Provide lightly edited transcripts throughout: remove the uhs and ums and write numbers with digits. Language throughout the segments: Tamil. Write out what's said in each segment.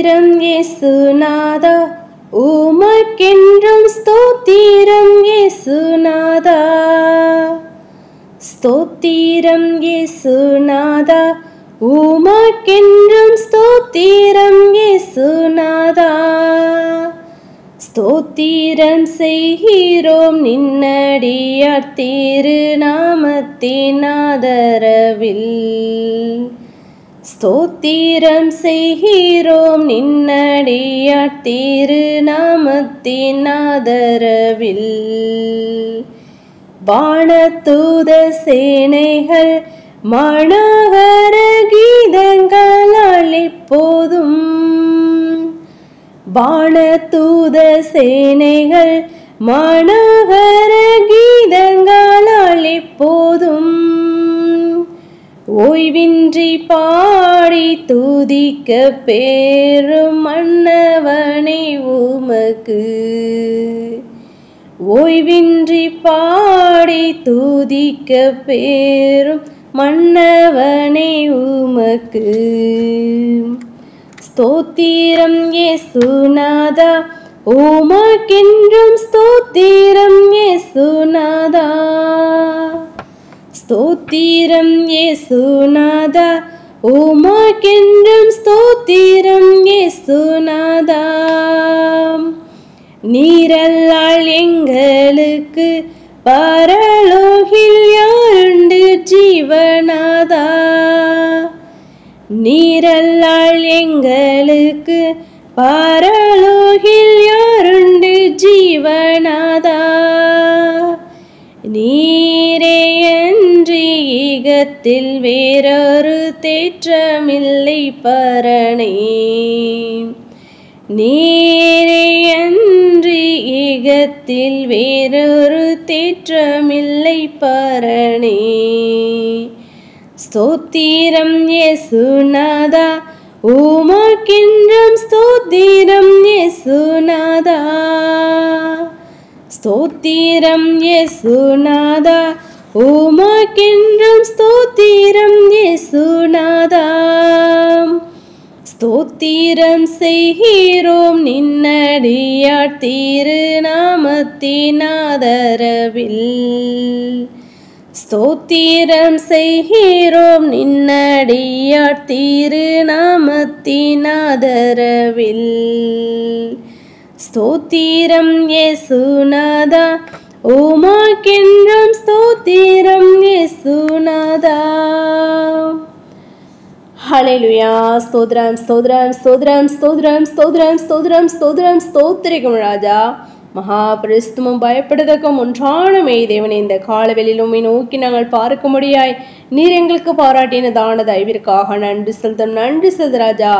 ஸ்தோத்திரம் இயேசுநாதா, உமக்கென்றும் ஸ்தோத்திரம் இயேசுநாதா. ஸ்தோத்திரம் இயேசுநாதா, உமக்கென்றும் ஸ்தோத்திரம் இயேசுநாதா. ஸ்தோத்திரம் செய்கிறோம் நின்னடியார் திருநாமத்தின் ஆதரவில். ஸ்தோத்திரம் செய்கிறோம் நின்னடியார் திருநாமத்தின் ஆதரவில். வானதூத சேனைகள் மனோகர கீதங்களால் எப்போதும், வானதூத சேனைகள் மனோகர கீதங்களால் எப்போதும் ஓய்வின்றி பாடி துதிக்க பேரும் மன்னவனே உமக்கு. ஓய்வின்றி பாடி துதிக்க பேரும் மன்னவனே உமக்கு. ஸ்தோத்திரம் இயேசுநாதா, உமக்கென்றும் ஸ்தோத்திரம் இயேசுநாதா. ஸ்தோத்திரம் இயேசுநாதா, உமக்கென்றும் ஸ்தோத்திரம் இயேசுநாதா. நீரல்லால் எங்களுக்கு பரலோகில் யாருண்டு ஜீவநாதா. நீரல்லால் எங்களுக்கு பரலோகில் யாருண்டு ஜீவநாதா. நீரே அன்றி ஈகத்தில் வேறொரு தேற்றமில்லை பரணே. நீரே அன்றி ஈகத்தில் வேறொரு தேற்றமில்லை பரணே. ஸ்தோத்திரம் இயேசுநாதா, உமக்கென்றும் ஸ்தோத்திரம் இயேசுநாதா. ஸ்தோத்திரம் இயேசுநாதா, உமக்கென்றும் ஸ்தோத்திரம் இயேசுநாதா. ஸ்தோத்திரம் செய்கிறோம் நின்னடியார் திருநாமத்தின் ஆதரவில். ஸ்தோத்திரம் செய்கிறோம் நின்னடியார் திருநாமத்தின் ஆதரவில். ஸ்தோத்திரம் இயேசுநாதா, உமக்கென்றும் ஸ்தோத்திரம் இயேசுநாதா. ஹல்லேலூயா. ஸ்தோத்திரம் ஸ்தோத்திரம் ஸ்தோத்திரம் ஸ்தோத்திரம் ஸ்தோத்திரம் ஸ்தோத்திரம் ஸ்தோத்திரம் ஸ்தோத்திரிக்கும் ராஜா. மகா பரிசுத்தமும் பயப்படுதற்கும் ஒன்றான மெய் தேவனை இந்த காலவெளியில் உம்மை நோக்கி நாங்கள் பார்க்க முடியாய் நீர் எங்களுக்கு பாராட்டின தான தயவிற்காக நன்றி செலுத்தும். நன்றி செலுத்து ராஜா.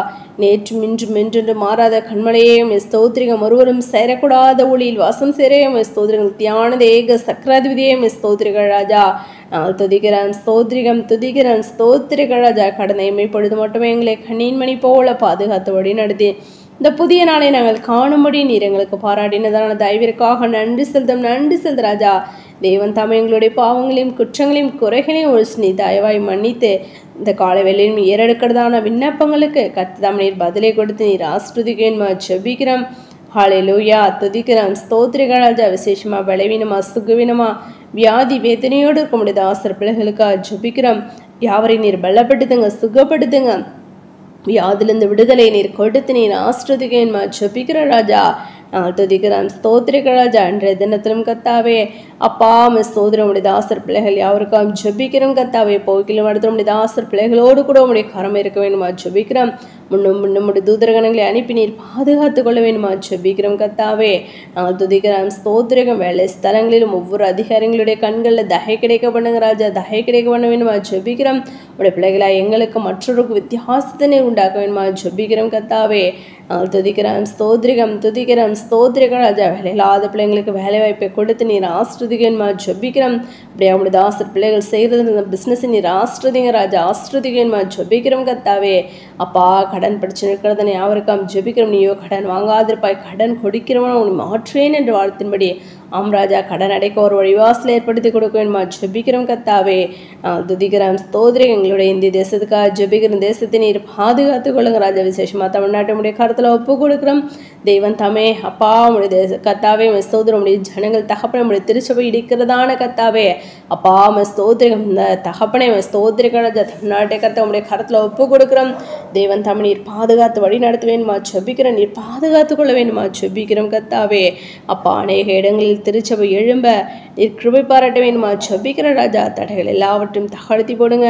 நேற்றும் இன்றும் என்றென்று மாறாத கண்மலையையும் ஸ்தோத்திரிகம் ஒருவரும் சேரக்கூடாத ஒளியில் வாசம் சேரையும் ஸ்தோத்திரிகம் தியான ஏக சக்கராதிபதியையும் ஸ்தோத்திரிகள் ராஜா. நாங்கள் துதிக்கிறோம் ஸ்தோத்திரிகம் துதிக்கிறோம் ஸ்தோத்திரிகள் ராஜா. கடந்த எம்மைப்பொழுது மட்டுமே எங்களை கண்ணீன் மணி போல பாதுகாத்து வழி நடத்தி இந்த புதிய நாளை நாங்கள் காணும்படி நீர் எங்களுக்கு பாராட்டினதான தயவிற்காக நன்றி செலுத்தும். நன்றி செலுத்து ராஜா. தேவன் தாமே எங்களுடைய பாவங்களையும் குற்றங்களையும் குறைகளையும் ஒரு நீ தயவாய் மன்னித்து இந்த கால வேளையிலும் ஏறெடுக்கிறதான விண்ணப்பங்களுக்கு கர்த்தர் நீர் பதிலை கொடுத்து நீர் ஆசீர்வதிக்கணுமா ஜெபிக்கிறோம். ஹல்லேலூயா. துதிக்கிறோம் ஸ்தோத்திரிகள் ராஜா. விசேஷமா பலவீனமா சுகவீனமா வியாதி வேதனையோடு இருக்க முடியாத ஆசிரியர் பிள்ளைகளுக்காக ஜெபிக்கிறோம். யாவரை நீர் பலப்படுத்துங்க, சுகப்படுத்துங்க. வியாதிலிருந்து விடுதலை நீர் கொடுத்து நீர் ஆசீர்வதிக்கணுமா ஜெபிக்கிற ராஜா. நாங்கள் துதிக்கிறோம் ஸ்தோத்திரிகள் ராஜா. அன்றைய தினத்திலும் கர்த்தாவே அப்பா ஸ்தோத்திரம் உடைய தாசர் பிள்ளைகள் யாருக்காக ஜெபிக்கிறோம் கர்த்தாவே. போக்கிலும் அடுத்த உடைய தாசர் பிள்ளைகளோடு கூட உடைய கரம் இருக்க வேணுமா ஜெபிக்கிறோம். முன்னும் உடைய தூதரகணங்களை அனுப்பி நீர் பாதுகாத்து கொள்ள வேணுமா ஜெபிக்கிறோம் கர்த்தாவே. நாங்கள் துதிக்கிறோம் ஸ்தோத்திரிகம். வேலை ஸ்தலங்களிலும் ஒவ்வொரு அதிகாரிகளுடைய கண்களில் தகை கிடைக்க பண்ணுங்க ராஜா. தகை கிடைக்க பண்ண வேணுமா ஜெபிக்கிறோம். உடைய பிள்ளைகளா எங்களுக்கு மற்றொருக்கு வித்தியாசத்தினை உண்டாக்க வேணுமா ஜெபிக்கிறோம் கர்த்தாவே. நாங்கள் துதிக்கிறோம் ஸ்தோத்திரிகம் துதிக்கிறோம் ஸ்தோத்திரிகள் ராஜா. வேலையில்லாத பிள்ளைங்களுக்கு வேலை வாய்ப்பை கொடுத்து நீர் ஆசீர்வதிக்கணுமா ஜெபிக்கிறோம். அப்படியே அவங்களுடைய தாசர் பிள்ளைகள் செய்கிறது பிஸ்னஸ் நீர் ஆசீர்வதிங்க ராஜா. ஆசீர்வதிக்கணுமா ஜெபிக்கிறோம் கர்த்தாவே. அப்பா கடன் படிச்சு இருக்கிறத யாவருக்காம் ஜெபிக்கிறோம். நீயோ கடன் வாங்காதிருப்பாய், கடன் கொடுக்கிறவன் உன்னை மாற்றுவேன் என்று வார்த்தையின்படி ராஜா கடன் அடைக்க ஒரு வழிவாசல் ஏற்படுத்தி கொடுக்க வேண்டுமா ஜெபிக்கிறோம் கத்தாவே. துதிக்கிறோம் ஸ்தோத்திரம். எங்களுடைய இந்திய தேசத்துக்காக ஜெபிக்கிற தேசத்தை நீர் பாதுகாத்துக் கொள்ளுங்க ராஜா. விசேஷமாக தமிழ்நாட்டுடைய கருத்தில் ஒப்பு கொடுக்குறோம் தெய்வன் தமே. அப்பா உடைய தேச கத்தாவே ஸ்தோத்திரம். உடைய ஜனங்கள் தகப்பனை உடைய திருச்சபை இடிக்கிறதான கத்தாவே அப்பா ஸ்தோத்திரம். இந்த தகப்பனை ஸ்தோத்திரிக்க ராஜா. தமிழ்நாட்டை கத்த உடைய கருத்தில் ஒப்பு கொடுக்குறோம் தேவன் தமிழ் நீர் பாதுகாத்து வழி நடத்த வேண்டுமா ஜெபிக்கிறோம். நீர் பாதுகாத்து கொள்ள வேண்டுமா ஜெபிக்கிறோம் கத்தாவே. அப்பா அநேக இடங்களில் திருச்சபை எழும்ப நீர் கிருபை பாராட்ட வேண்டுமா ஜெபிக்கிற ராஜா. தடைகள் எல்லாவற்றையும் தகர்த்தி போடுங்க.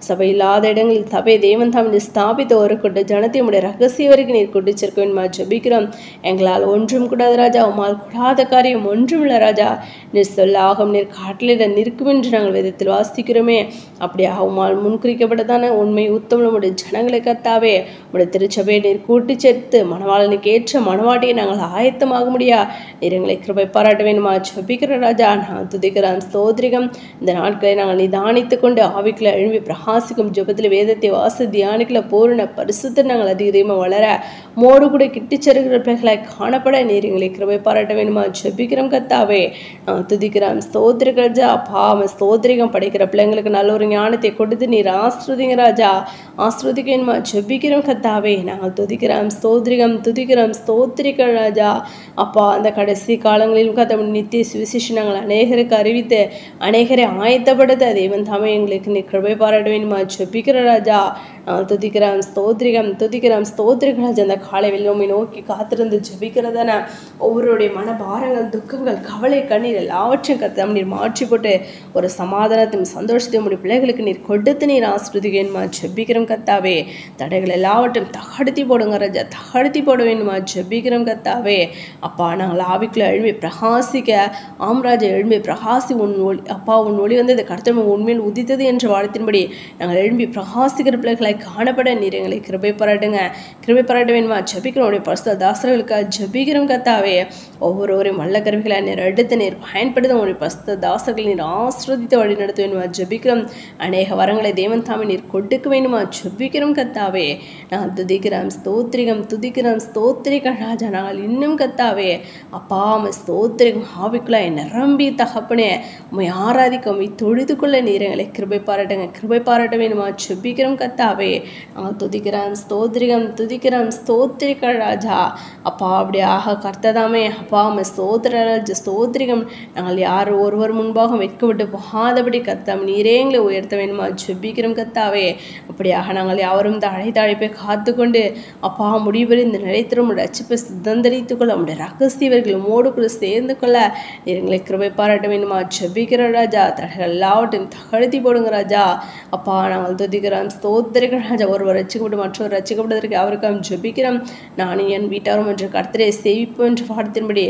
சபை இல்லாத இடங்களில் சபை தேவன் தமிழ் ஸ்தாபித்த ஒரு கொண்ட ஜனத்தை உடைய ரகசிய வரைக்கும் நீர் கொண்டு சேர்க்க வேண்டுமா ஜெபிக்கிறோம். எங்களால் ஒன்றும் கூடாது ராஜா. உம்மால் கூடாத காரியம் ஒன்றும் இல்லை ராஜா. நீர் சொல்லாகும் நீர் காட்டிலிட நிற்கும் என்று நாங்கள் வேதத்தில் வாசிக்கிறோமே. அப்படியாக உம்மால் முன்குறிக்கப்பட்டதான உண்மை உத்தமம் உடைய ஜனங்களை கத்தாவே உடைய திருச்சபையை நீர் கூட்டி சேர்த்து மணவாளனுக்கு ஏற்ற மணவாட்டியை நாங்கள் ஆயத்தமாக முடியா நீர் எங்களை கிருபை பாராட்ட வேண்டுமா ஜெபிக்கிற ராஜா. நான் துதிக்கிறேன் ஸ்தோத்திரிகம். இந்த நாட்களை நாங்கள் நிதானித்து கொண்டு ஆவிக்குள்ள எழும்பி பிரகாசிக்கும் ஜெபத்தில் வேதத்தை வாசி தியானிக்கல பூரண பரிசுத்த நாங்கள் அதிகமாக வளர மோடு கூட கிட்டி செருகிற பிள்ளைகளாய் காணப்பட நீர் எங்களை கிருபை பாராட்ட வேண்டுமா ஜெபிக்கிறோம் கத்தாவே. துதிக்கிறோம் ஸ்தோத்திரிக ராஜா. அப்பா ஸ்தோத்திரிகம் படிக்கிற பிள்ளைங்களுக்கு நல்ல ஒரு ஞானத்தை கொடுத்து நீர் ஆஸ்ருதிங்க ராஜா. ஆஸ்ருதிக்க வேண்டுமா ஜெபிக்கிறோம் கத்தாவே. நாங்கள் துதிக்கிறோம் ஸ்தோத்திரிகம். துதிக்கிறோம் ஸ்தோத்திரிக்க ராஜா. அப்பா அந்த கடைசி காலங்களிலும் கத்த நித்திய சுவிசேஷம் நாங்கள் அநேகருக்கு அறிவித்து அநேகரை ஆயத்தப்படுத்த தேவன் தாமே எங்களுக்கு நீ கிருபை பாராட்ட வேண்டுமா ஜெபிக்கிற ராஜா. துதிக்கிறோம் ஸ்தோத்திரிகம். துதிக்கிறோம் ஸ்தோத்திரிக ராஜா. அந்த காலை வெள்ளோமை நோக்கி காத்திருந்து ஜெபிக்கிறதான ஒவ்வொருடைய மனபாரங்கள் துக்கங்கள் கவலை கண்ணீர் எல்லாவற்றையும் கத்த நீர் மாற்றி போட்டு ஒரு சமாதானத்தையும் சந்தோஷத்தையும் உடைய பிள்ளைகளுக்கு நீர் கொடுத்து நீர் ஆஸ்ருதிக்க வேண்டுமா ஜெபிக்கிறோம் கத்தாவே. தடைகள் எல்லாவற்றையும் தகடுத்தி போடுங்க ராஜா. தகடுத்தி போட வேண்டுமா ஜெபிக்கிறோம் கத்தாவே. அப்பா நாங்கள் ஆவிக்குள்ள எழும்பி பிரகாசிக்க ராஜா எழும்பி பிரகாசி உன் ஒளி அப்பா உன் ஒளி வந்து இந்த கர்த்தர் உண்மையில் உதித்தது என்ற வார்த்தையின்படி நாங்கள் எழும்பி பிரகாசிக்கிற பிள்ளைகளை காணப்பட நீர் எங்களை கிருபை பாராட்டுங்க. கிருபை பாராட்ட வேண்டுமா ஜெபிக்கிறோம். உடைய பரிசுத்த தாசர்களுக்காக ஜெபிக்கிறோம் கத்தாவே. ஒவ்வொருவரையும் வல்ல கருவிகளை நீர் எடுத்து நீர் பயன்படுத்த உடைய பரிசுத்த தாசர்கள் நீர் ஆஸ்ரதித்து வழி நடத்த வேண்டுமா ஜெபிக்கிறோம். அநேக வரங்களை தேவன் தாமே நீர் கொடுக்க வேண்டுமா ஜெபிக்கிறோம் கத்தாவே. நான் துதிக்கிறோம் ஸ்தோத்திரிகம். துதிக்கிறோம் ஸ்தோத்திரிக ராஜா. நாங்கள் இன்னும் கத்தாவே அப்பா ஸ்தோத்திரிகம் ஆவிக்குள்ளாய் நிரம்பி தகப்பனே உம்மை ஆராதிக்க உம்மை தொழுது கொள்ள நீர் எங்களை கிருபை பாராட்டுங்க. கிருபை பாராட்ட வேண்டுமா ஜெபிக்கிறோம் கத்தாவே. நாங்கள் துதிக்கிறோம் ஸ்தோத்திரிகம். துதிக்கிறோம் ஸ்தோத்திரிக ராஜா. அப்பா அப்படியாக கர்த்ததாமே அப்பா ஸ்தோத்திர ராஜா ஸ்தோத்திரிகம். நாங்கள் யார் ஒருவர் முன்பாக வெட்கப்பட்டு போகாதபடி கர்த்தாம் நீரே எங்களை உயர்த்த வேண்டுமா ஜெபிக்கிறோம் கத்தாவே. அப்படியாக நாங்கள் யாவரும் அழைப்பை காத்து கொண்டு அப்பா முடிவரை இந்த நிலைத்திரும் ரட்சிப்பை சுதந்திரித்துக் கொள்ள நம்முடைய ரகசியவர்கள் மோடுக்குள்ள சேர்ந்து கொள்ள எங்களை கிருபை பாராட்ட வேண்டுமா ஜெபிக்கிற ராஜா. தடைகள் எல்லாவற்றையும் தகழ்த்தி போடுங்க ராஜா. அப்பா நாங்கள் துதிக்கிறோம் ஸ்தோத்திரிக ராஜா. ஒருவர் ரட்சிக்கப்பட்டு மற்றொரு ரட்சிக்கப்படுவதற்கு அவருக்காக ஜெபிக்கிறோம். நானும் என் வீட்டாரும் என்று கர்த்தரை சேவிப்போம் என்று வார்த்தையின்படி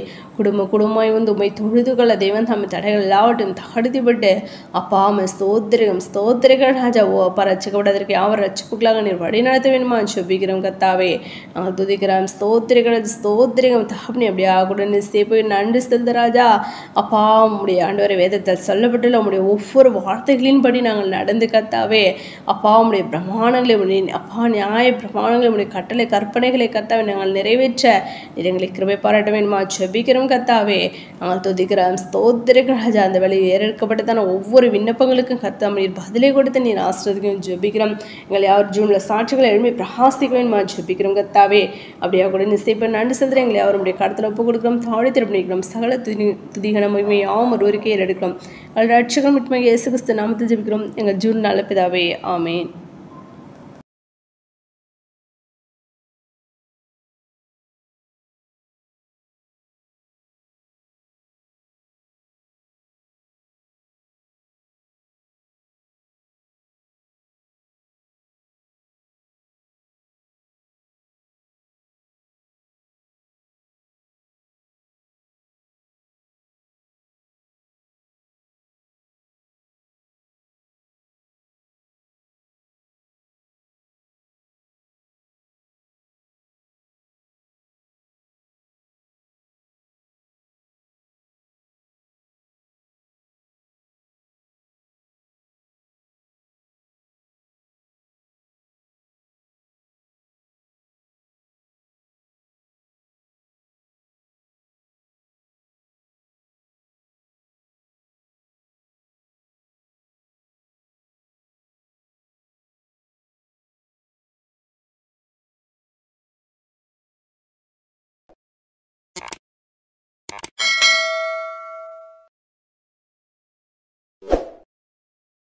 குடும்பமாய் வந்து உண்மை தொழுது கொள்ள தேவன் தம்மை தடைகள் எல்லாவற்றையும் தகடுத்திப்பட்டு அப்பா ஸ்தோத்திரிகம் ஸ்தோத்திரிக ராஜா. அப்பா ரட்சிக்கப்படுவதற்கு அவர் ரட்சிப்புகளாக நீர் வழி நடத்த வேண்டுமா ஜெபிக்கிறோம் கத்தாவே. நாங்கள் துதிக்கிறோம் ஸ்தோத்திரிக ஸ்தோத்திரிகம் தகப்பனே. அப்படியா கூட போய் நன்றி செலுத்த ராஜா. அப்பா உம்முடைய ஆண்டவரை வேதத்தில் சொல்லப்பட்டுள்ள உம்முடைய ஒவ்வொரு வார்த்தைகளின்படி நாங்கள் நடந்து கத்தாவே. அப்பா உம்முடைய பிரமாணங்களை அப்பா நியாய பிரமாணங்களை உடைய கட்டளை கற்பனைகளை கத்தாவே நாங்கள் நிறைவேற்ற எங்களை கிருபை பாராட்ட வேண்டுமா ஜெபிக்கிறோம் கத்தாவே. நாங்கள் துதிக்கிறோம் ஸ்தோத்திரிக ராஜா. அந்த வேலையை ஏற்கப்பட்டதான ஒவ்வொரு விண்ணப்பங்களுக்கும் கத்தாம நீர் பதிலை கொடுத்து நீர் ஆசிரியர்களும் ஜெபிக்கிறோம். எங்களை யார் ஜூன்ல சாட்சிகளை எழுப்பி பிரகாசிக்க வேண்டுமா ஜெபிக்கிறோம் கத்தாவே. அப்படியா கூட நிச்சயப்ப நன்றி செலுத்துற எங்களை அவருடைய கடத்தில் ஒப்பு கொடுக்கிறோம். தாழி திருப்பிக்கிறோம். சகல துதிகன மகிமையாம் ஒருவருக்கே எடுக்கிறோம். ரட்சகர் மட்டுமே இயேசு கிறிஸ்து நாமத்தில் ஜெபிக்கிறோம் எங்கள் ஜூன் நல்ல பிதாவே. ஆமேன்.